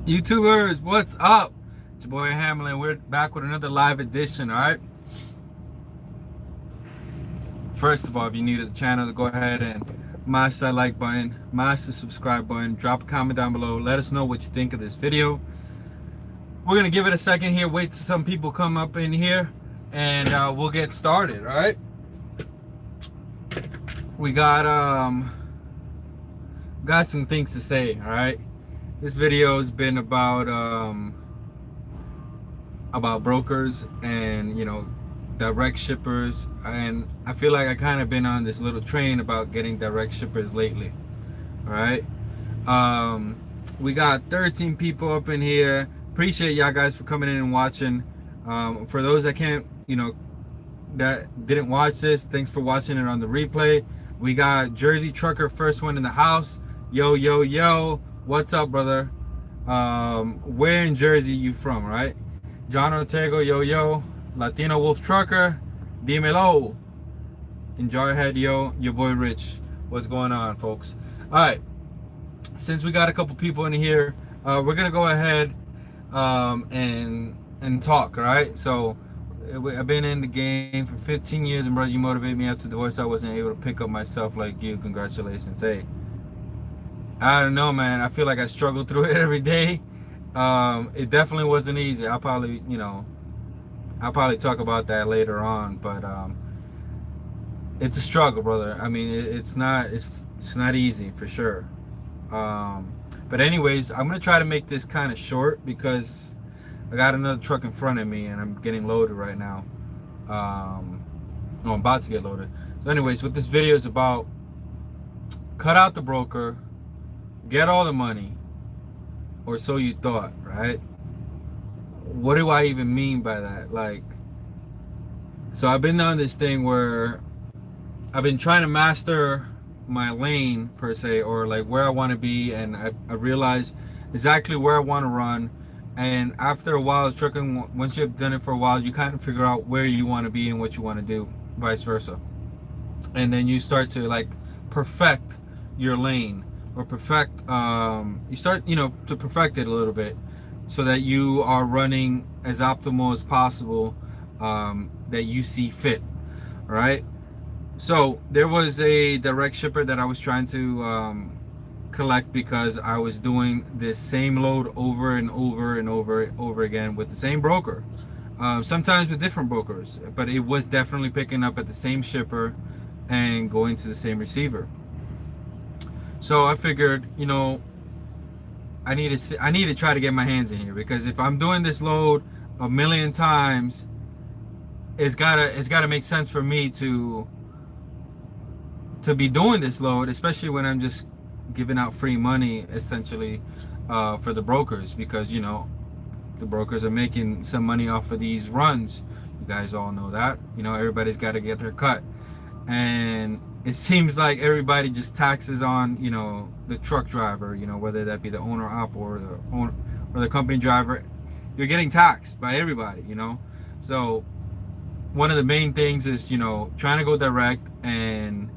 YouTubers, what's up? It's your boy Hamlin. We're back with another live edition, alright? First of all, if you're new to the channel, go ahead and mash that like button, mash the subscribe button, drop a comment down below, let us know what you think of this video. We're gonna give it a second here, wait till some people come up in here, and we'll get started, alright? We got some things to say, alright? This video has been about brokers and direct shippers, and I feel like I kind of been on this little train about getting direct shippers lately. All right, we got 13 people up in here. Appreciate y'all guys for coming in and watching. For those that can't, that didn't watch this, thanks for watching it on the replay. We got Jersey Trucker, first one in the house. Yo, yo, yo. What's up, brother? Where in Jersey you from, right? John Ortega, yo, yo. Latino Wolf Trucker, dímelo. Enjoy ahead, yo. Your boy Rich. What's going on, folks? All right. Since we got a couple people in here, we're gonna go ahead and talk. All right. So I've been in the game for 15 years, and brother, you motivated me up to divorce. I wasn't able to pick up myself like you. Congratulations. Hey. I don't know, man. I feel like I struggle through it every day. It definitely wasn't easy. I'll probably talk about that later on, but it's a struggle, brother. I mean, it's not easy for sure. But anyways, I'm gonna try to make this kind of short because I got another truck in front of me and I'm getting loaded right now. I'm about to get loaded. So anyways, what this video is about: cut out the broker, get all the money, or so you thought, right? What do I even mean by that? Like, so I've been on this thing where I've been trying to master my lane per se, or like where I want to be, and I realized exactly where I want to run. And after a while of trucking, once you've done it for a while, you kind of figure out where you want to be and what you want to do, vice versa. And then you start to like perfect your lane, or perfect you start to perfect it a little bit, so that you are running as optimal as possible, that you see fit. All right. So there was a direct shipper that I was trying to collect because I was doing this same load over and over and over again with the same broker, sometimes with different brokers, but it was definitely picking up at the same shipper and going to the same receiver. So I figured, I need to try to get my hands in here, because if I'm doing this load a million times, it's gotta make sense for me to be doing this load, especially when I'm just giving out free money essentially for the brokers, because the brokers are making some money off of these runs. You guys all know that. Everybody's got to get their cut, and it seems like everybody just taxes on the truck driver, whether that be the owner op or the owner or the company driver. You're getting taxed by everybody. So one of the main things is trying to go direct and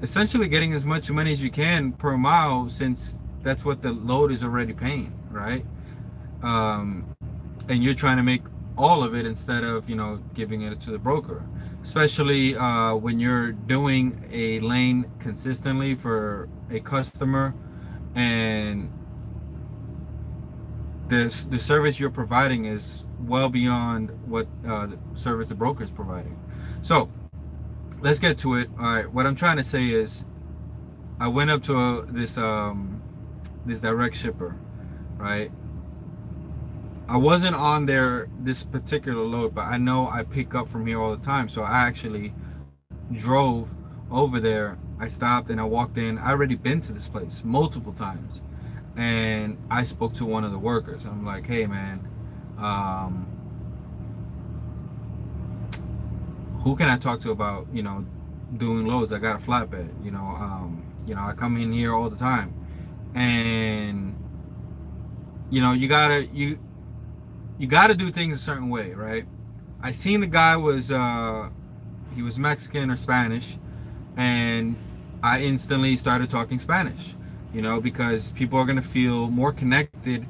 essentially getting as much money as you can per mile, since that's what the load is already paying, right? And you're trying to make all of it instead of giving it to the broker, especially when you're doing a lane consistently for a customer, and the service you're providing is well beyond what the service the broker is providing. So let's get to it. All right, what I'm trying to say is, I went up to this direct shipper, right? I wasn't on this particular load, but I know I pick up from here all the time. So I actually drove over there. I stopped and I walked in. I already been to this place multiple times, and I spoke to one of the workers. I'm like, hey man, who can I talk to about doing loads? I got a flatbed. I come in here all the time, and you gotta do things a certain way, right? I seen the guy was he was Mexican or Spanish, and I instantly started talking Spanish. because people are going to feel more connected,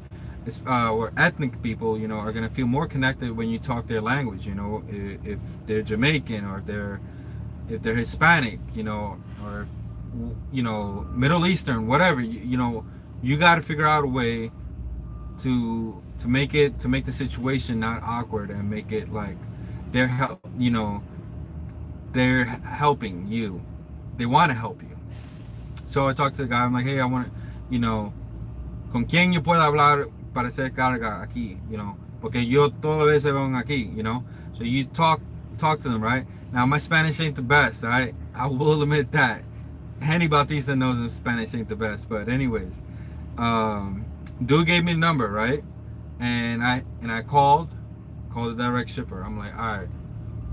or ethnic people, are going to feel more connected when you talk their language, if they're Jamaican, or if they're Hispanic, or Middle Eastern, whatever, you got to figure out a way to make the situation not awkward, and make it like they're help they're helping you, they want to help you. So I talked to the guy. I'm like, hey, I want to, con quién yo puedo hablar para hacer carga aquí, porque yo todas veces van aquí, so you talk to them, right? Now my Spanish ain't the best, right? I will admit that. Henny Bautista knows Spanish ain't the best, but anyways, dude gave me the number, right? And I called the direct shipper. I'm like, all right,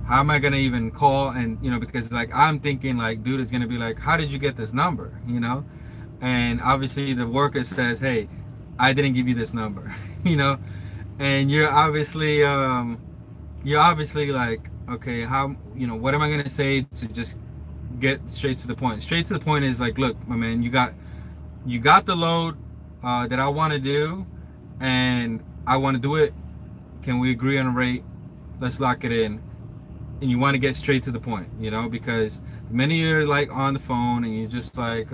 how am I gonna even call? And because like I'm thinking like, dude is gonna be like, how did you get this number? And obviously the worker says, hey, I didn't give you this number. And you're obviously like, okay, how, what am I gonna say to just get straight to the point? Straight to the point is like, look, my man, you got the load that I want to do, and I want to do it. Can we agree on a rate? Let's lock it in. And you want to get straight to the point, because many you're like on the phone and you're just like,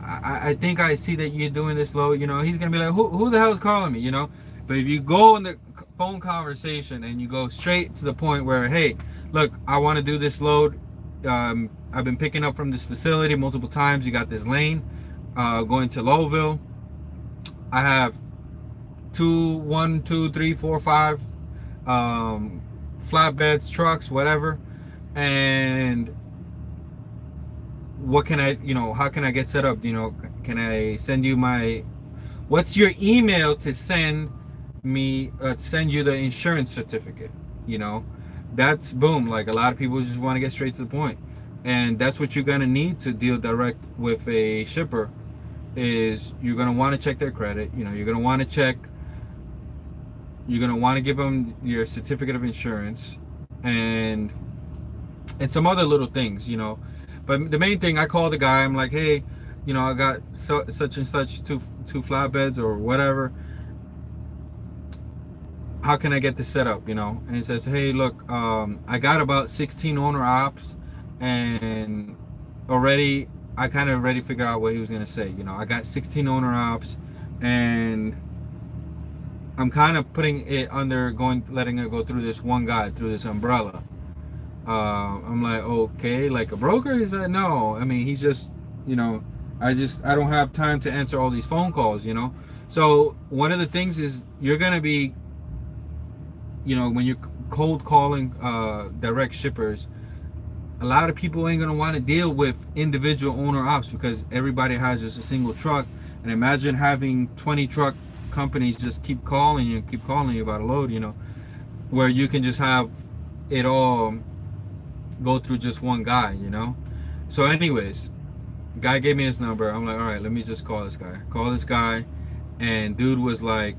I think I see that you're doing this load. He's gonna be like, who the hell is calling me? But if you go in the phone conversation and you go straight to the point where, hey, look, I want to do this load. I've been picking up from this facility multiple times. You got this lane going to Lowville. I have 1, 2, 3, 4, 5 flatbeds, trucks, whatever. And what can I, how can I get set up? Can I send you what's your email to send you the insurance certificate? That's boom. Like a lot of people just want to get straight to the point. And that's what you're going to need to deal direct with a shipper, is you're going to want to check their credit. You're going to want to give them your certificate of insurance and some other little things, But the main thing, I called the guy. I'm like, hey, I got such and such two flatbeds or whatever. How can I get this set up, And he says, hey, look, I got about 16 owner ops, and already I kind of already figured out what he was going to say. I got 16 owner ops, and I'm kind of putting it letting it go through this one guy, through this umbrella. I'm like, okay, like a broker? He said, no. I mean, he's just, I don't have time to answer all these phone calls, So one of the things is you're going to be, when you're cold calling direct shippers, a lot of people ain't going to want to deal with individual owner ops, because everybody has just a single truck. And imagine having 20 truck companies just keep calling you about a load, where you can just have it all go through just one guy, So anyways, guy gave me his number. I'm like, all right, let me just call this guy. And dude was like,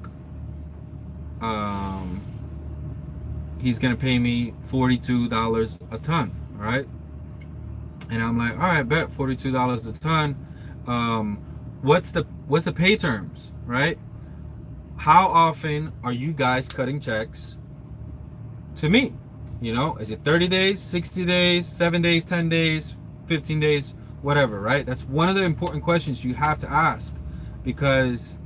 he's gonna pay me $42 a ton. All right. And I'm like, all right, bet, $42 a ton. What's the pay terms, right? How often are you guys cutting checks to me? Is it 30 days, 60 days, 7 days, 10 days, 15 days, whatever, right? That's one of the important questions you have to ask, because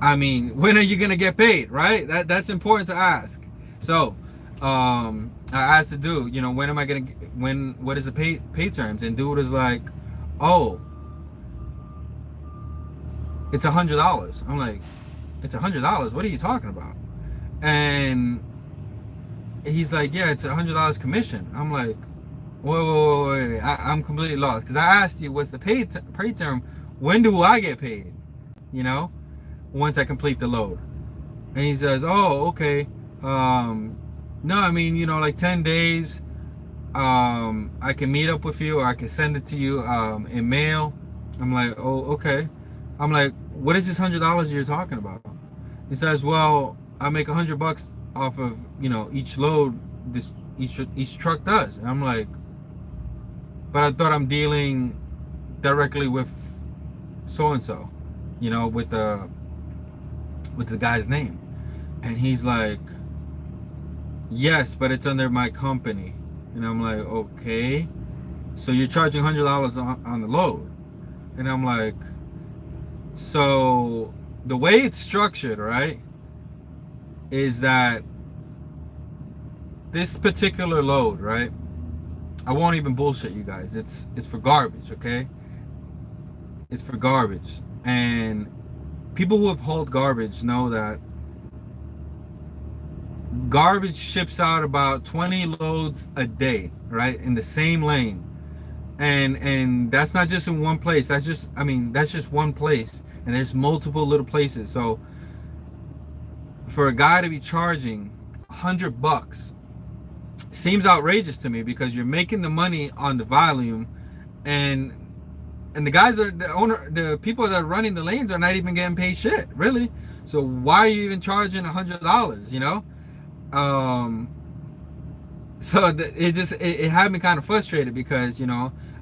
I mean, when are you gonna get paid, right? That's important to ask. So I asked the dude, when am I gonna what is the pay terms? And dude is like, oh, it's $100. I'm like, it's $100? What are you talking about? And he's like, yeah, it's $100 commission. I'm like, wait. I'm completely lost, because I asked you what's the pay term. When do I get paid? Once I complete the load. And he says, oh, okay. No, I mean, like 10 days. I can meet up with you, or I can send it to you in mail. I'm like, oh, okay. I'm like, what is this $100 you're talking about? He says, well, I make $100 off of, each load each truck does. And I'm like, but I thought I'm dealing directly with so and so, with the guy's name. And he's like, yes, but it's under my company. And I'm like, okay, so you're charging $100 on the load. And I'm like, so the way it's structured, right, is that this particular load, right, I won't even bullshit you guys, it's for garbage, okay? It's for garbage. And people who have hauled garbage know that garbage ships out about 20 loads a day, right, in the same lane. And that's not just in one place. That's just one place, and there's multiple little places. So for a guy to be charging $100 seems outrageous to me, because you're making the money on the volume, and the people that are running the lanes are not even getting paid shit, really. So why are you even charging $100? So it had me kind of frustrated, because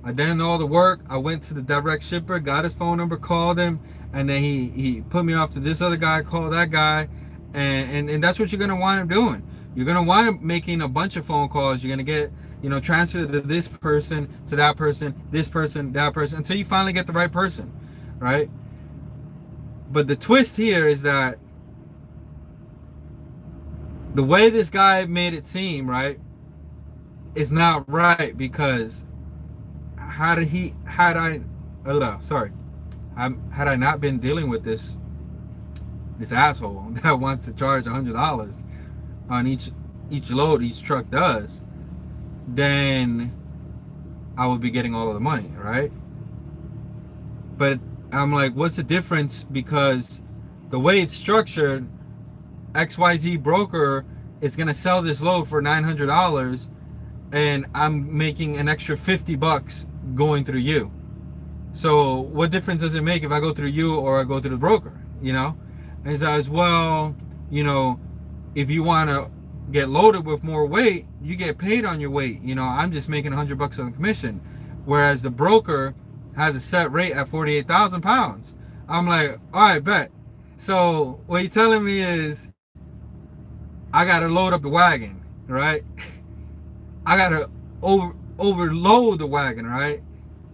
I did all the work. I went to the direct shipper, got his phone number, called him, and then he put me off to this other guy, called that guy, and that's what you're gonna wind up doing. You're gonna wind up making a bunch of phone calls. You're gonna get transferred to this person, to that person, this person, that person, until you finally get the right person, right? But the twist here is that the way this guy made it seem, right, is not right, because had I not been dealing with this asshole that wants to charge $100 on each load each truck does, then I would be getting all of the money, right? But I'm like, what's the difference? Because the way it's structured, XYZ broker is gonna sell this load for $900, and I'm making an extra $50 going through you. So what difference does it make if I go through you or I go through the broker? And so as well, if you want to get loaded with more weight, you get paid on your weight. I'm just making $100 on the commission, whereas the broker has a set rate at 48,000 pounds. I'm like, all right, bet. So what you're telling me is I got to load up the wagon, right? I got to overload the wagon, right,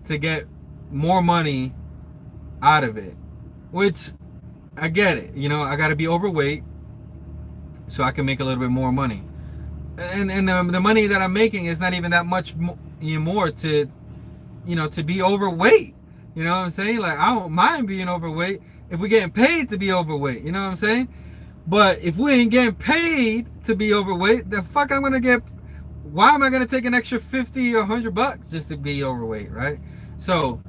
to get more money out of it, which I get it. I got to be overweight so I can make a little bit more money, and the money that I'm making is not even that much more to be overweight. You know what I'm saying? Like, I don't mind being overweight if we're getting paid to be overweight. You know what I'm saying? But if we ain't getting paid to be overweight, the fuck I'm gonna get? Why am I gonna take an extra 50 or $100 just to be overweight, right? So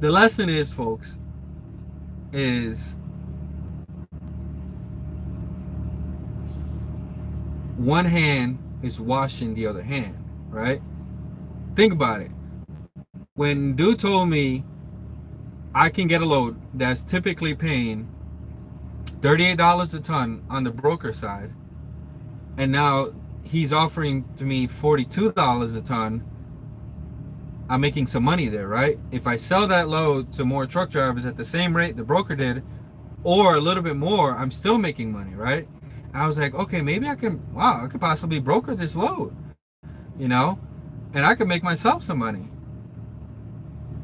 the lesson is, folks, is one hand is washing the other hand, right? Think about it. When dude told me I can get a load that's typically paying $38 a ton on the broker side, and now he's offering to me $42 a ton, I'm making some money there, right? If I sell that load to more truck drivers at the same rate the broker did, or a little bit more, I'm still making money, right? And I was like, okay, maybe I could possibly broker this load, and I could make myself some money.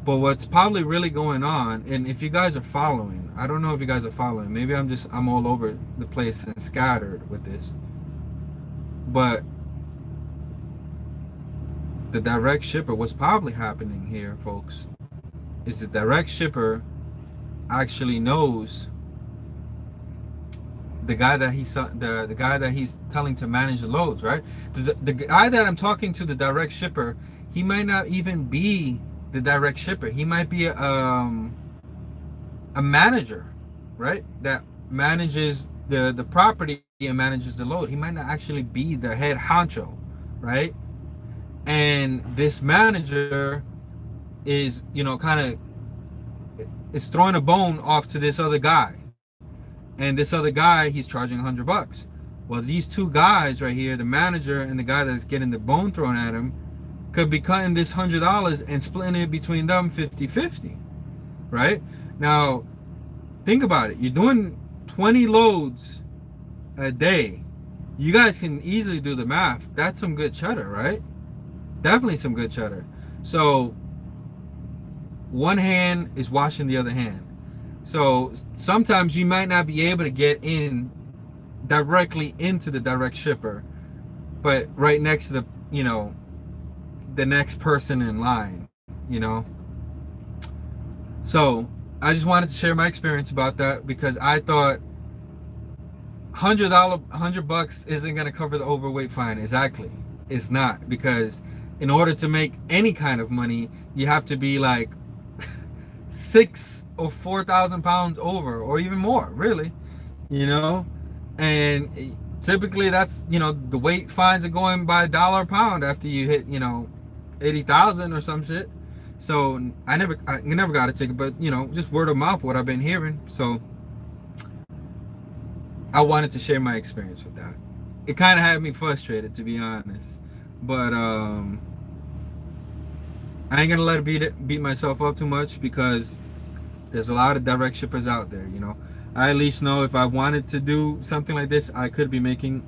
But what's probably really going on, and if you guys are following, I don't know if you guys are following, maybe I'm all over the place and scattered with this, but the direct shipper, what's probably happening here, folks, is the direct shipper actually knows the guy that he's telling to manage the loads, right? The guy that I'm talking to, the direct shipper, he might not even be the direct shipper. He might be a manager, right? That manages the property and manages the load. He might not actually be the head honcho, right? And this manager is, kind of is throwing a bone off to this other guy. And this other guy, he's charging $100. Well, these two guys right here, the manager and the guy that's getting the bone thrown at him, could be cutting this $100 and splitting it between them 50-50, right? Now, think about it. You're doing 20 loads a day. You guys can easily do the math. That's some good cheddar, right? Definitely some good cheddar. So one hand is washing the other hand. So sometimes you might not be able to get in directly into the direct shipper, but right next to the, the next person in line, So I just wanted to share my experience about that, because I thought $100 isn't going to cover the overweight fine. Exactly. It's not, because in order to make any kind of money, you have to be like 6 or 4,000 pounds over, or even more, really, and typically that's, the weight fines are going by $1 a pound after you hit, 80,000 or some shit. So I never got a ticket, but just word of mouth, what I've been hearing. So I wanted to share my experience with that. It kind of had me frustrated, to be honest, but I ain't gonna let it beat myself up too much, because there's a lot of direct shippers out there. I at least know if I wanted to do something like this, I could be making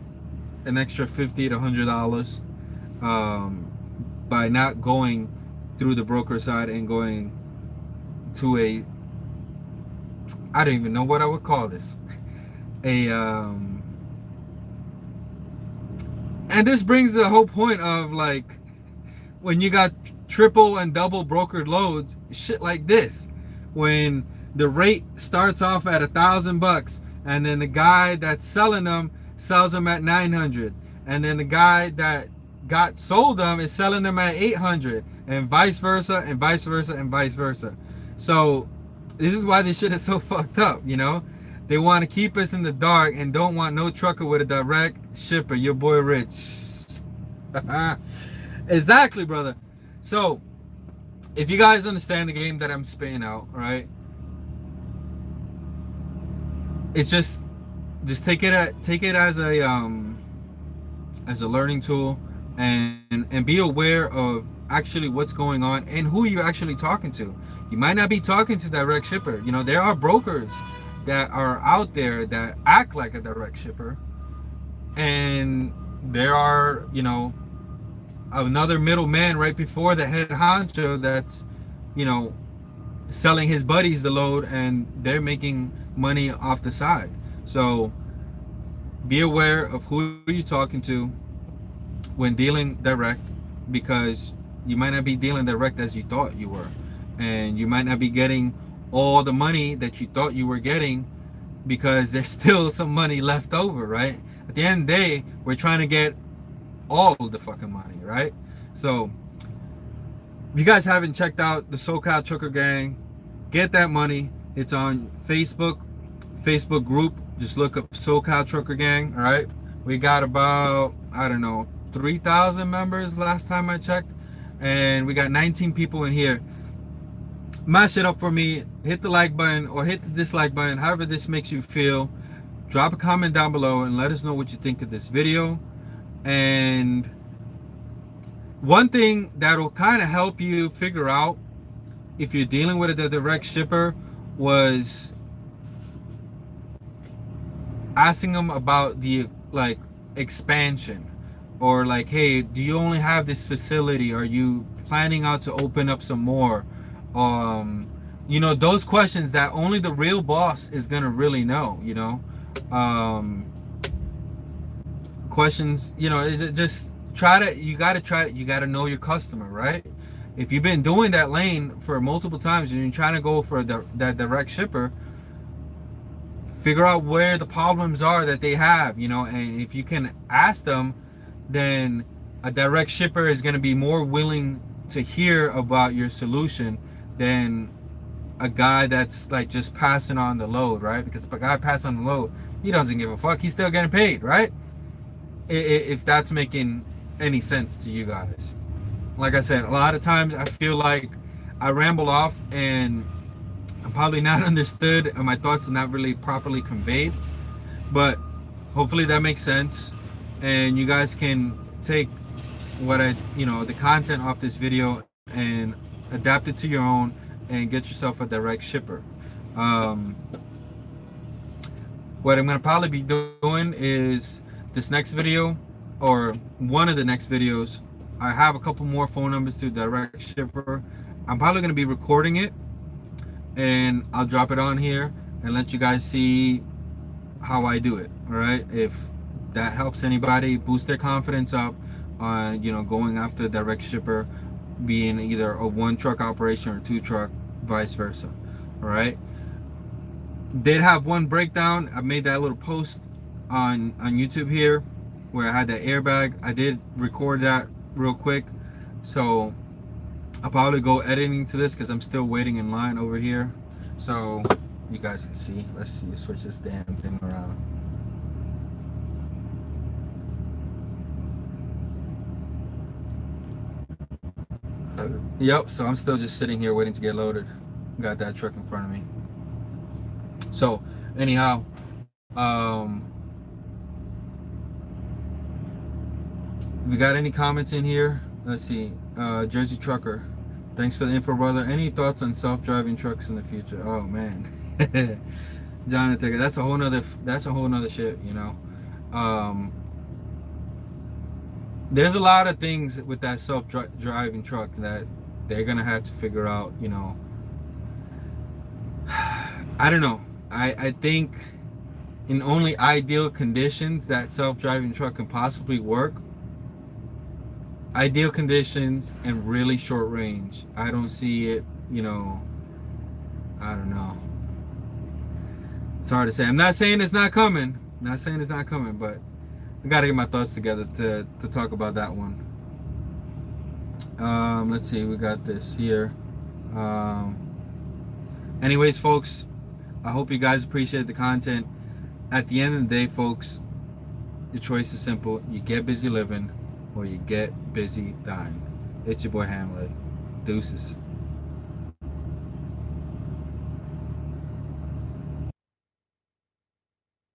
an extra $50 to $100 by not going through the broker side and going to I don't even know what I would call this, and this brings the whole point of, like, when you got triple and double brokered loads, shit like this, when the rate starts off at $1,000, and then the guy that's selling them sells them at 900, and then the guy that got sold them is selling them at 800, and vice versa, and vice versa, and vice versa. So this is why this shit is so fucked up. They want to keep us in the dark and don't want no trucker with a direct shipper. Your boy Rich. Exactly, brother. So if you guys understand the game that I'm spitting out, right? It's just take it as a learning tool, and be aware of actually what's going on and who you're actually talking to. You might not be talking to direct shipper. There are brokers that are out there that act like a direct shipper, and there are another middleman right before the head honcho that's selling his buddies the load, and they're making money off the side. So be aware of who you're talking to when dealing direct, because you might not be dealing direct as you thought you were, and you might not be getting all the money that you thought you were getting, because there's still some money left over, right? At the end of the day, we're trying to get all of the fucking money, right? So if you guys haven't checked out the SoCal Trucker Gang, get that money. It's on Facebook group. Just look up SoCal Trucker Gang. All right, we got about, I don't know, 3,000 members last time I checked, and we got 19 people in here. Mash it up for me. Hit the like button or hit the dislike button, however this makes you feel. Drop a comment down below and let us know what you think of this video. And one thing that'll kind of help you figure out if you're dealing with a direct shipper was asking them about the expansion, or hey, do you only have this facility? Are you planning out to open up some more? Those questions that only the real boss is gonna really know. Questions, just you gotta know your customer, right? If you've been doing that lane for multiple times and you're trying to go for that direct shipper, figure out where the problems are that they have, and if you can ask them, then a direct shipper is going to be more willing to hear about your solution than a guy that's just passing on the load, right? Because if a guy passing on the load, he doesn't give a fuck. He's still getting paid, right? If that's making any sense to you guys. Like I said, a lot of times I feel like I ramble off and I'm probably not understood and my thoughts are not really properly conveyed, but hopefully that makes sense and you guys can take the content off this video and adapt it to your own and get yourself a direct shipper. Um, what I'm gonna probably be doing is this next video or one of the next videos. I have a couple more phone numbers to direct shipper. I'm probably gonna be recording it and I'll drop it on here and let you guys see how I do it. All right, if that helps anybody boost their confidence up on going after direct shipper, being either a one truck operation or two truck, vice versa. All right, did have one breakdown. I made that little post on YouTube here where I had that airbag. I did record that real quick, so I'll probably go editing to this because I'm still waiting in line over here, so you guys can see. Let's see, switch this damn thing around. Yep, so I'm still just sitting here waiting to get loaded. Got that truck in front of me. So anyhow, we got any comments in here? Let's see. Jersey Trucker, thanks for the info, brother. Any thoughts on self-driving trucks in the future? Oh man. Jonathan, that's a whole nother shit, there's a lot of things with that self-driving truck that they're gonna have to figure out, I don't know. I think in only ideal conditions that self-driving truck can possibly work. Ideal conditions and really short range. I don't see it, I don't know. It's hard to say. I'm not saying it's not coming. But I gotta get my thoughts together to talk about that one. Let's see, we got this here. Anyways, folks, I hope you guys appreciate the content. At the end of the day, folks, the choice is simple. You get busy living or you get busy dying. It's your boy Hamlet. Deuces.